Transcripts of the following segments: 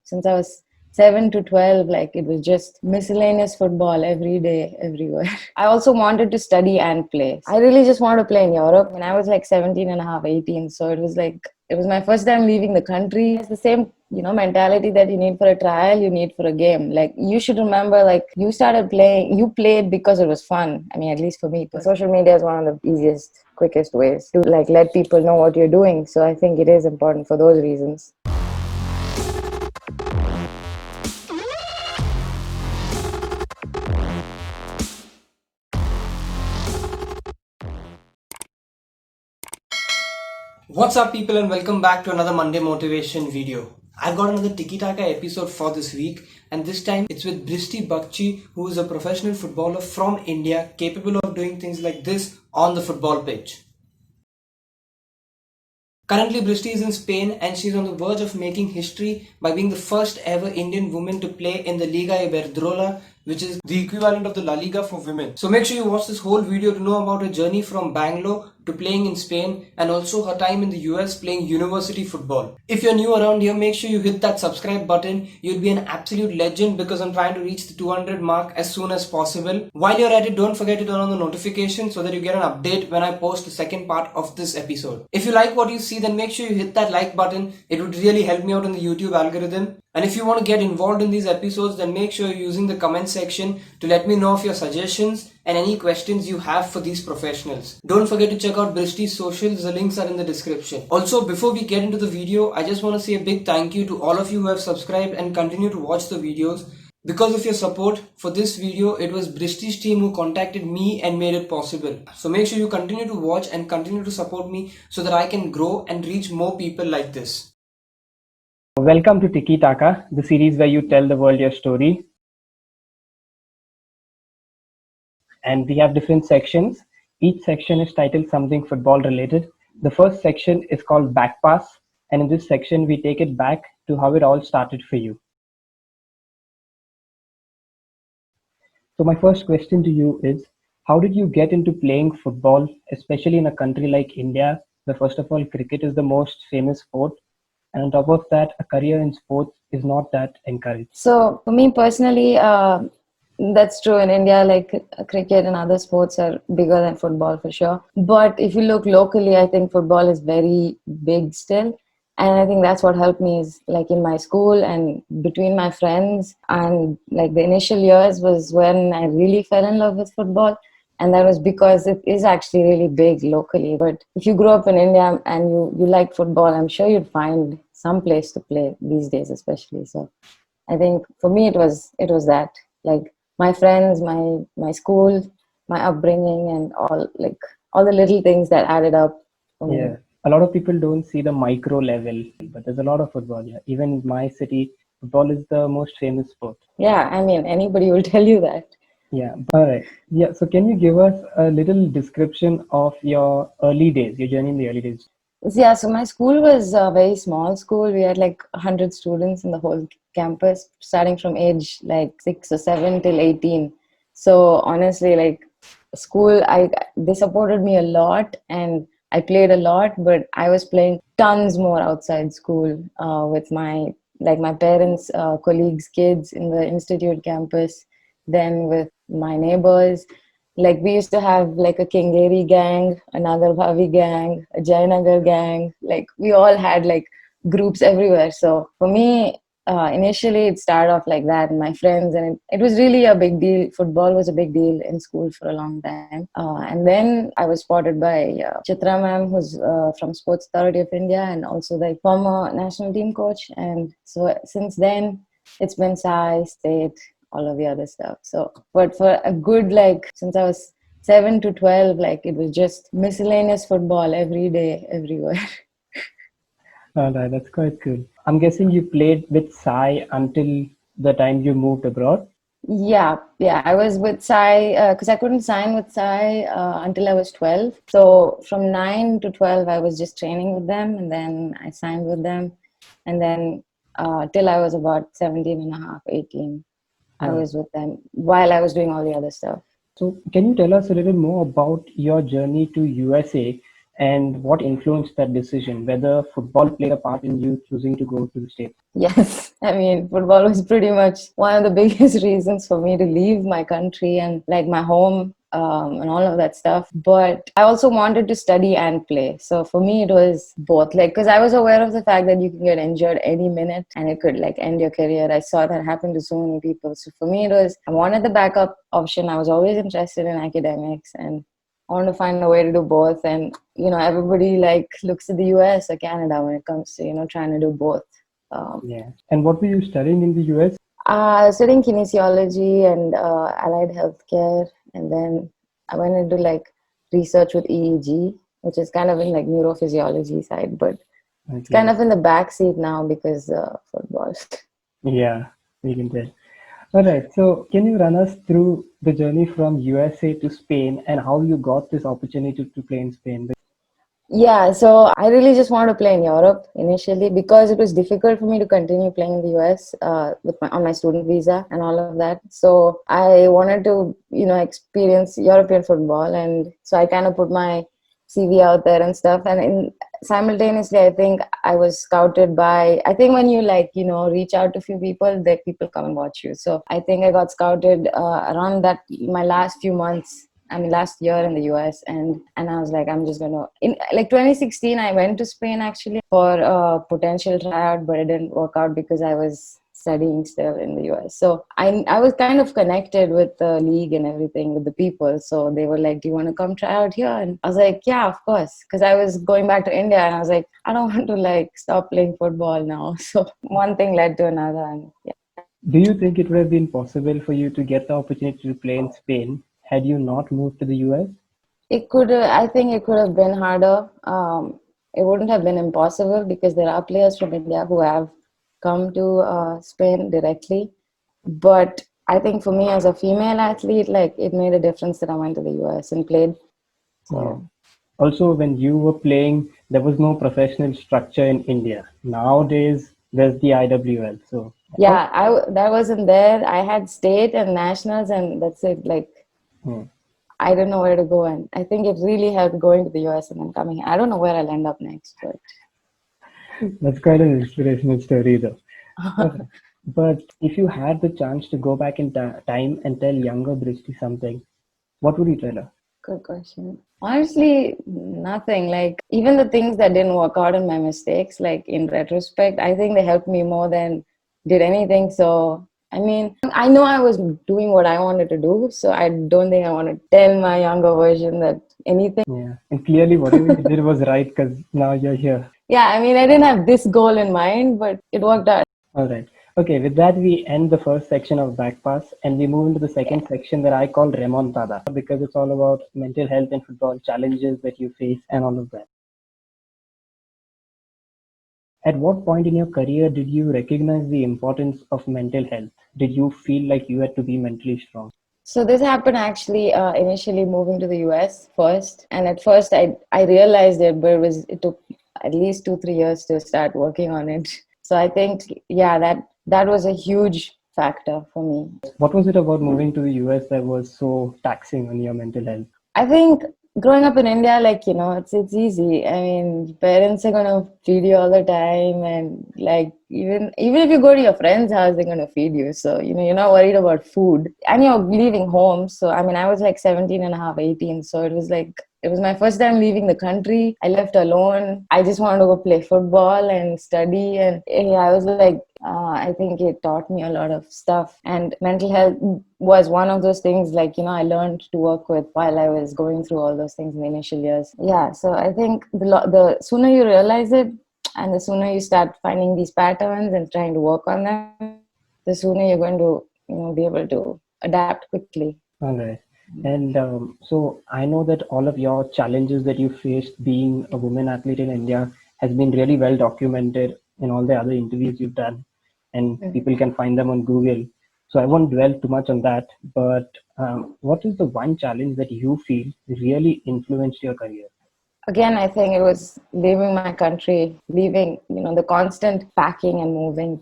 since I was 7 to 12, like it was just miscellaneous football every day, everywhere. I also wanted to study and play. I really just wanted to play in Europe. When I was like 17 and a half, 18. So it was my first time leaving the country. It's the same, mentality that you need for a trial, you need for a game. Like you should remember, like you started playing, you played because it was fun. I mean, at least for me, social media is one of the easiest, quickest ways to like let people know what you're doing. So I think it is important for those reasons. What's up people and welcome back to another Monday motivation video. I've got another Tiki-Taka episode for this week, and this time it's with Brishti Bagchi, who is a professional footballer from India capable of doing things like this on the football pitch. Currently, Brishti is in Spain and she's on the verge of making history by being the first ever Indian woman to play in the Liga Iberdrola, which is the equivalent of the La Liga for women. So make sure you watch this whole video to know about her journey from Bangalore to playing in Spain and also her time in the US playing university football. If you're new around here, make sure you hit that subscribe button. You'd be an absolute legend because I'm trying to reach the 200 mark as soon as possible. While you're at it, don't forget to turn on the notification so that you get an update when I post the second part of this episode. If you like what you see, then make sure you hit that like button. It would really help me out in the YouTube algorithm. And if you want to get involved in these episodes, then make sure you're using the comment section to let me know of your suggestions and any questions you have for these professionals. Don't forget to check out Brishti's socials, the links are in the description. Also, before we get into the video, I just want to say a big thank you to all of you who have subscribed and continue to watch the videos. Because of your support for this video, it was Brishti's team who contacted me and made it possible. So make sure you continue to watch and continue to support me so that I can grow and reach more people like this. Welcome to Tiki-Taka, the series where you tell the world your story. And we have different sections. Each section is titled something football related. The first section is called Back Pass, and in this section we take it back to how it all started for you. So my first question to you is, how did you get into playing football, especially in a country like India, where first of all cricket is the most famous sport, and on top of that, a career in sports is not that encouraged? So for me personally, that's true. In India, like cricket and other sports are bigger than football for sure. But if you look locally, I think football is very big still. And I think that's what helped me is like in my school and between my friends. And like the initial years was when I really fell in love with football. And that was because it is actually really big locally. But if you grew up in India and you like football, I'm sure you'd find some place to play these days, especially. So I think for me it was that, like my friends, my school, my upbringing, and all the little things that added up for me. Yeah, a lot of people don't see the micro level, but there's a lot of football. Yeah, even in my city, football is the most famous sport. Yeah, I mean anybody will tell you that. Yeah, all right. Yeah, so can you give us a little description of your early days, your journey in the early days? Yeah, so my school was a very small school. We had like 100 students in the whole campus, starting from age like 6 or 7 till 18. So honestly, like school, they supported me a lot and I played a lot, but I was playing tons more outside school with my parents' colleagues' kids in the institute campus, then with my neighbors. Like we used to have like a Kengeri gang, a Nagar gang, a Jayanagar gang. Like we all had like groups everywhere. So for me, initially it started off like that, and my friends, and it was really a big deal. Football was a big deal in school for a long time. And then I was spotted by Chitra ma'am, who's from Sports Authority of India, and also the former national team coach. And so since then, it's been Sai, State, all of the other stuff. So, but for a good, like, since I was 7 to 12, like, it was just miscellaneous football every day, everywhere. All right, that's quite cool. I'm guessing you played with Sai until the time you moved abroad. Yeah, I was with Sai because I couldn't sign with Sai until I was 12. So from 9 to 12, I was just training with them, and then I signed with them. And then till I was about 17 and a half, 18, I was with them while I was doing all the other stuff. So can you tell us a little more about your journey to USA And what influenced that decision? Whether football played a part in you choosing to go to the States? Yes, I mean, football was pretty much one of the biggest reasons for me to leave my country and like my home and all of that stuff. But I also wanted to study and play. So for me, it was both. Like, because I was aware of the fact that you can get injured any minute and it could like end your career. I saw that happen to so many people. So for me, it was, I wanted the backup option. I was always interested in academics and I want to find a way to do both. And, everybody like looks at the US or Canada when it comes to, trying to do both. Yeah. And what were you studying in the US? Studying kinesiology and allied healthcare, and then I went into like research with EEG, which is kind of in like neurophysiology side, but it's kind Okay. of in the back seat now because football. Yeah, we can tell. All right. So, can you run us through the journey from USA to Spain and how you got this opportunity to play in Spain? Yeah, so I really just wanted to play in Europe initially because it was difficult for me to continue playing in the US with on my student visa and all of that. So I wanted to, experience European football, and so I kind of put my CV out there and stuff. And simultaneously, I think I was scouted by. I think when you like, reach out to a few people, that people come and watch you. So I think I got scouted around that my last few months. I mean, last year in the US, and I was like, I'm just gonna in like 2016. I went to Spain actually for a potential tryout, but it didn't work out because I was studying still in the US. So I was kind of connected with the league and everything with the people. So they were like, "Do you want to come try out here?" And I was like, "Yeah, of course," because I was going back to India, and I was like, "I don't want to like stop playing football now." So one thing led to another, and yeah. Do you think it would have been possible for you to get the opportunity to play in Spain had you not moved to the US? It could, I think it could have been harder. It wouldn't have been impossible because there are players from India who have come to Spain directly. But I think for me as a female athlete, like it made a difference that I went to the US and played. Yeah. So Also, when you were playing, there was no professional structure in India. Nowadays, there's the IWL. So, how, yeah, that wasn't there. I had state and nationals, and that's it. Like hmm, I don't know where to go, and I think it really helped going to the US and then coming here. I don't know where I'll end up next, but that's quite an inspirational story, though. Okay. But if you had the chance to go back in time and tell younger Brishti something, what would you tell her? good question. Honestly, nothing. Like, even the things that didn't work out and my mistakes, like in retrospect, I think they helped me more than did anything. So, I mean, I know I was doing what I wanted to do. So, I don't think I want to tell my younger version that anything. Yeah. And clearly, whatever you did was right because now you're here. Yeah, I mean, I didn't have this goal in mind, but it worked out. All right. Okay, with that, we end the first section of Backpass and we move into the second section that I call Remontada because it's all about mental health and football challenges that you face and all of that. At what point in your career did you recognize the importance of mental health? Did you feel like you had to be mentally strong? So this happened actually initially moving to the US first, and at first I realized it, but it took at least 2-3 years to start working on it. So I think yeah that was a huge factor for me. What was it about moving to the US that was so taxing on your mental health? I think growing up in India, like it's easy. I mean, parents are gonna feed you all the time, and like even if you go to your friend's house, they're gonna feed you. So you're not worried about food, and you're leaving home. So I mean, I was like 17 and a half, 18. So it was my first time leaving the country. I left alone. I just wanted to go play football and study, and yeah, I was like, I think it taught me a lot of stuff. And mental health was one of those things, like, I learned to work with while I was going through all those things in the initial years. Yeah, so I think the sooner you realize it and the sooner you start finding these patterns and trying to work on them, the sooner you're going to, be able to adapt quickly. All right. And so I know that all of your challenges that you faced being a woman athlete in India has been really well documented in all the other interviews you've done, and Mhm. people can find them on Google. So I won't dwell too much on that. But what is the one challenge that you feel really influenced your career? Again, I think it was leaving my country, leaving, the constant packing and moving,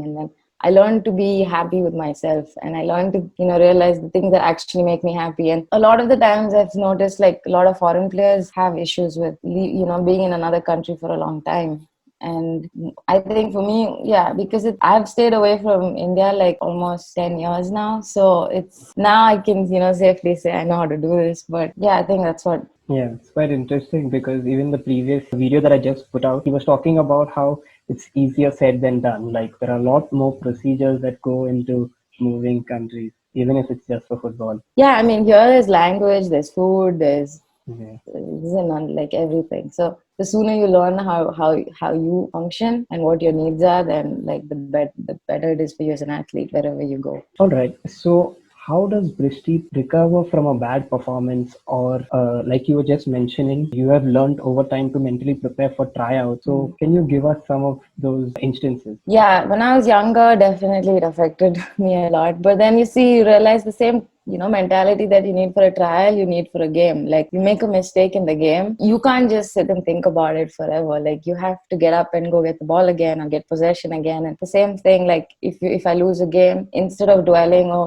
and then I learned to be happy with myself, and I learned to, realize the things that actually make me happy. And a lot of the times I've noticed like a lot of foreign players have issues with, being in another country for a long time. And I think for me, yeah, because I've stayed away from India like almost 10 years now. So it's now I can, safely say I know how to do this. But yeah, I think that's what. Yeah, it's quite interesting because even the previous video that I just put out, he was talking about how it's easier said than done. Like there are a lot more procedures that go into moving countries, even if it's just for football. Yeah, I mean, here there's language, there's food, there's Yeah. isn't on like everything. So the sooner you learn how you function and what your needs are, then like the better it is for you as an athlete wherever you go. All right. So, how does Brishti recover from a bad performance, or like you were just mentioning, you have learned over time to mentally prepare for tryouts. So, can you give us some of those instances? Yeah, when I was younger, definitely it affected me a lot. But then you see, you realize the same, mentality that you need for a trial, you need for a game. Like you make a mistake in the game, you can't just sit and think about it forever. Like you have to get up and go get the ball again or get possession again. And the same thing, like if I lose a game, instead of dwelling or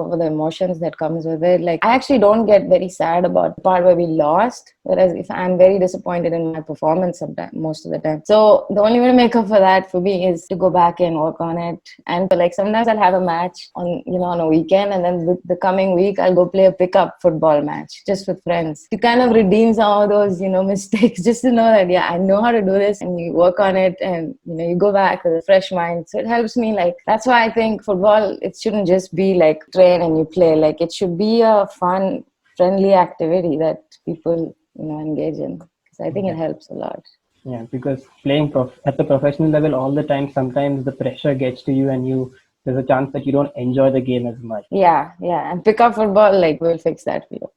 over the emotions that comes with it, like I actually don't get very sad about the part where we lost. Whereas if I'm very disappointed in my performance sometimes, most of the time. So the only way to make up for that for me is to go back and work on it. And like sometimes I'll have a match on a weekend, and then the coming week I'll go play a pickup football match just with friends to kind of redeem some of those mistakes, just to know that I know how to do this, and you work on it, and you go back with a fresh mind. So it helps me. Like that's why I think football, it shouldn't just be like train and you play. Like it should be a fun, friendly activity that people engage in, because I think it Yeah. helps a lot. Yeah, because playing at the professional level all the time, sometimes the pressure gets to you, and there's a chance that you don't enjoy the game as much. Yeah, and pick up football, like we'll fix that for you.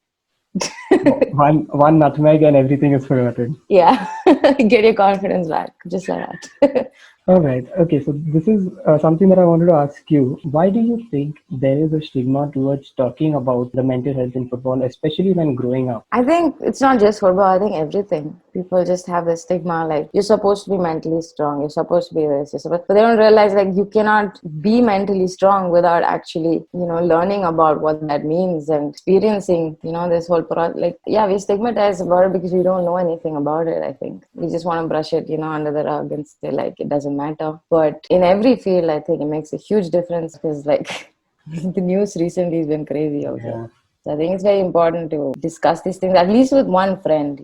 One nutmeg and everything is forgotten. Yeah, get your confidence back, just like that. All right. Okay. So this is something that I wanted to ask you. Why do you think there is a stigma towards talking about the mental health in football, especially when growing up? I think it's not just football. I think everything. People just have the stigma like you're supposed to be mentally strong. You're supposed to be this. But they don't realize like you cannot be mentally strong without actually learning about what that means and experiencing this whole like yeah, we stigmatize about it because we don't know anything about it. I think we just want to brush it under the rug and say like it doesn't matter. But in every field, I think it makes a huge difference because like the news recently has been crazy also. Yeah. So I think it's very important to discuss these things, at least with one friend.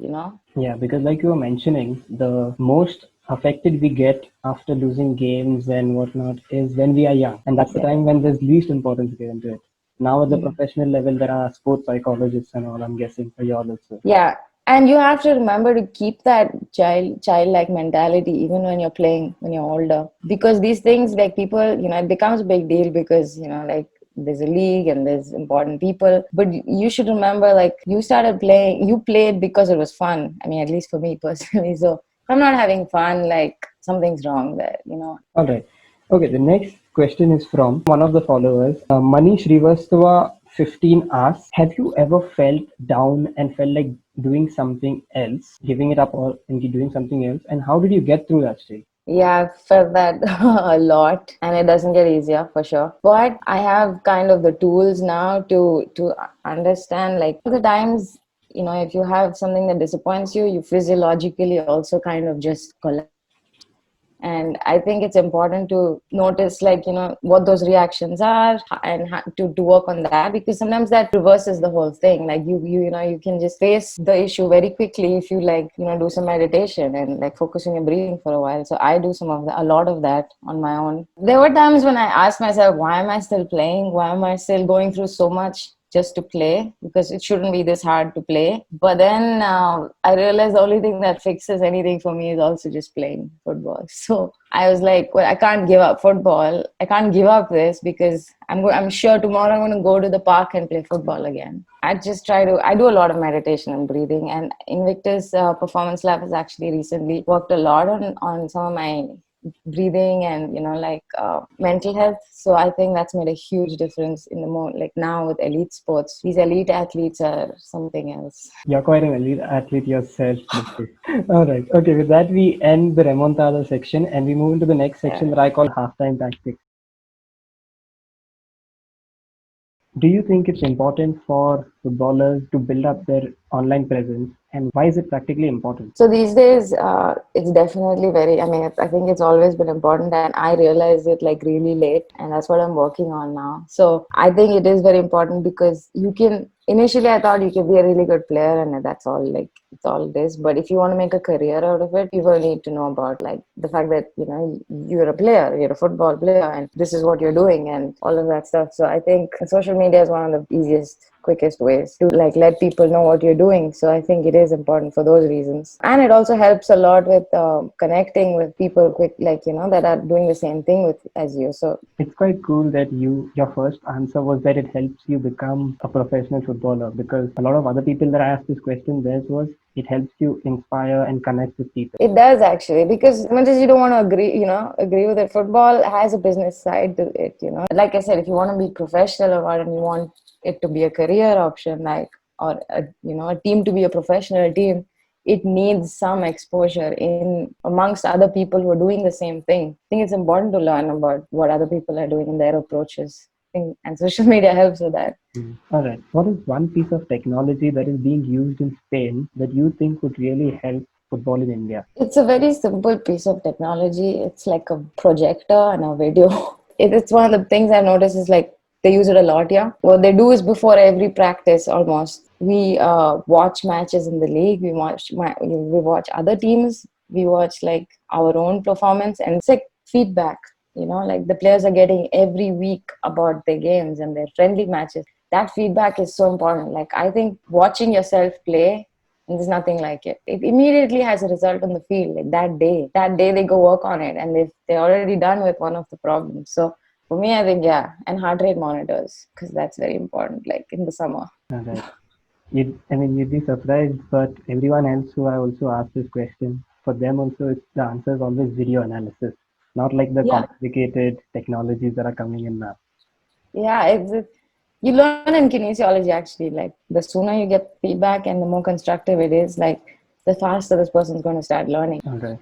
Yeah, because like you were mentioning, the most affected we get after losing games and whatnot is when we are young. And that's the Yeah. time when there's least importance given to it. Now at the Mm. professional level, there are sports psychologists and all, I'm guessing, for y'all also. Yeah. And you have to remember to keep that childlike mentality even when you're playing, when you're older. Because these things, like people, it becomes a big deal because, like there's a league and there's important people. But you should remember, like, you played because it was fun. I mean, at least for me personally. So if I'm not having fun, like something's wrong there. All right. Okay, the next question is from one of the followers. Manish Srivastava 15 asks, have you ever felt down and felt like doing something else, giving it up or and doing something else? And how did you get through that stage? Yeah, I've felt that a lot, and it doesn't get easier for sure. But I have kind of the tools now to understand, like the times, if you have something that disappoints you, you physiologically also kind of just collapse. And I think it's important to notice, like, what those reactions are and to work on that, because sometimes that reverses the whole thing. Like you can just face the issue very quickly if you like, do some meditation and like focus on your breathing for a while. So I do a lot of that on my own. There were times when I asked myself, why am I still playing? Why am I still going through so much just to play, because it shouldn't be this hard to play. But then I realized the only thing that fixes anything for me is also just playing football. So I was like, well, I can't give up football. I can't give up this because I'm sure tomorrow I'm going to go to the park and play football again. I do a lot of meditation and breathing, and Invictus Performance Lab has actually recently worked a lot on some of my breathing and mental health. So I think that's made a huge difference in the more like now with elite sports. These elite athletes are something else. You're quite an elite athlete yourself. Nifty. All right. Okay, with that, we end the remontada section and we move into the next section Yeah. that I call halftime tactics. Do you think it's important for footballers to build up their online presence, and why is it practically important? So these days, it's definitely very, I mean, I think it's always been important, and I realized it like really late, and that's what I'm working on now. So I think it is very important because you can, initially I thought you could be a really good player and that's all, like, it's all it is. But if you want to make a career out of it, people need to know about like the fact that, you know, you're a player, you're a football player, and this is what you're doing and all of that stuff. So I think social media is one of the easiest, quickest ways to like let people know what you're doing. So I think it is important for those reasons, and it also helps a lot with connecting with people quick, like, you know, that are doing the same thing with as you. So It's quite cool that your first answer was that it helps you become a professional footballer, because a lot of other people that I asked this question, theirs was it helps you inspire and connect with people. it does actually, because as much as you don't want to agree, you know, agree with it, football has a business side to it, you know. Like I said, if you want to be professional about it and you want it to be a career option, like, or a, you know, a team to be a professional team, it needs some exposure in amongst other people who are doing the same thing. I think it's important to learn about what other people are doing and their approaches. I think, and social media helps with that. All right. What is one piece of technology that is being used in Spain that you think would really help football in India? It's a very simple piece of technology. It's like a projector and a video. It's one of the things I've noticed is like they use it a lot here. What they do is before every practice, almost, we watch matches in the league. We watch other teams. We watch like our own performance, and it's like feedback. You know, like the players are getting every week about their games and their friendly matches. That feedback is so important. Like I think watching yourself play, and there's nothing like it. It immediately has a result on the field. Like that day they go work on it, and they're already done with one of the problems. So for me, I think, yeah, and heart rate monitors, because that's very important. Like in the summer. All right. I mean, you'd be surprised, but everyone else who I also asked this question, for them also, the answer is always video analysis, not like the Yeah, complicated technologies that are coming in now. yeah. You learn in kinesiology actually. Like the sooner you get feedback and the more constructive it is, like the faster this person's going to start learning. All right.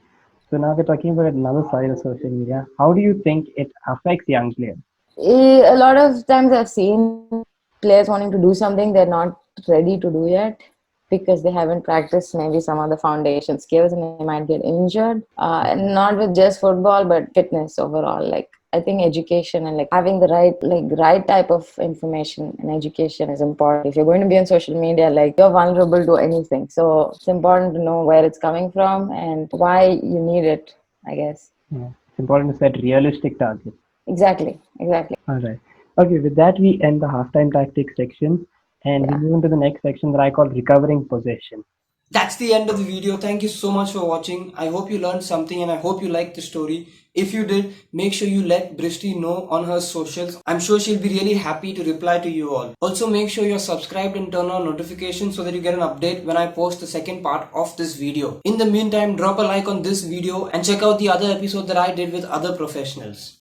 So now we're talking about another side of social media. How do you think it affects young players? A lot of times I've seen players wanting to do something they're not ready to do yet because they haven't practiced maybe some of the foundation skills, and they might get injured. And not with just football, but fitness overall. Like I think education and like having the right type of information and education is important. If you're going to be on social media, like you're vulnerable to anything, so it's important to know where it's coming from and why you need it, I guess. Yeah. It's important to set realistic targets. Exactly. All right. Okay, with that, we end the halftime tactics section and we Yeah. move into the next section that I call recovering possession. That's the end of the video. Thank you so much for watching. I hope you learned something and I hope you liked the story. If you did, make sure you let Brishti know on her socials. I'm sure she'll be really happy to reply to you all. Also, make sure you're subscribed and turn on notifications so that you get an update when I post the second part of this video. In the meantime, drop a like on this video and check out the other episode that I did with other professionals.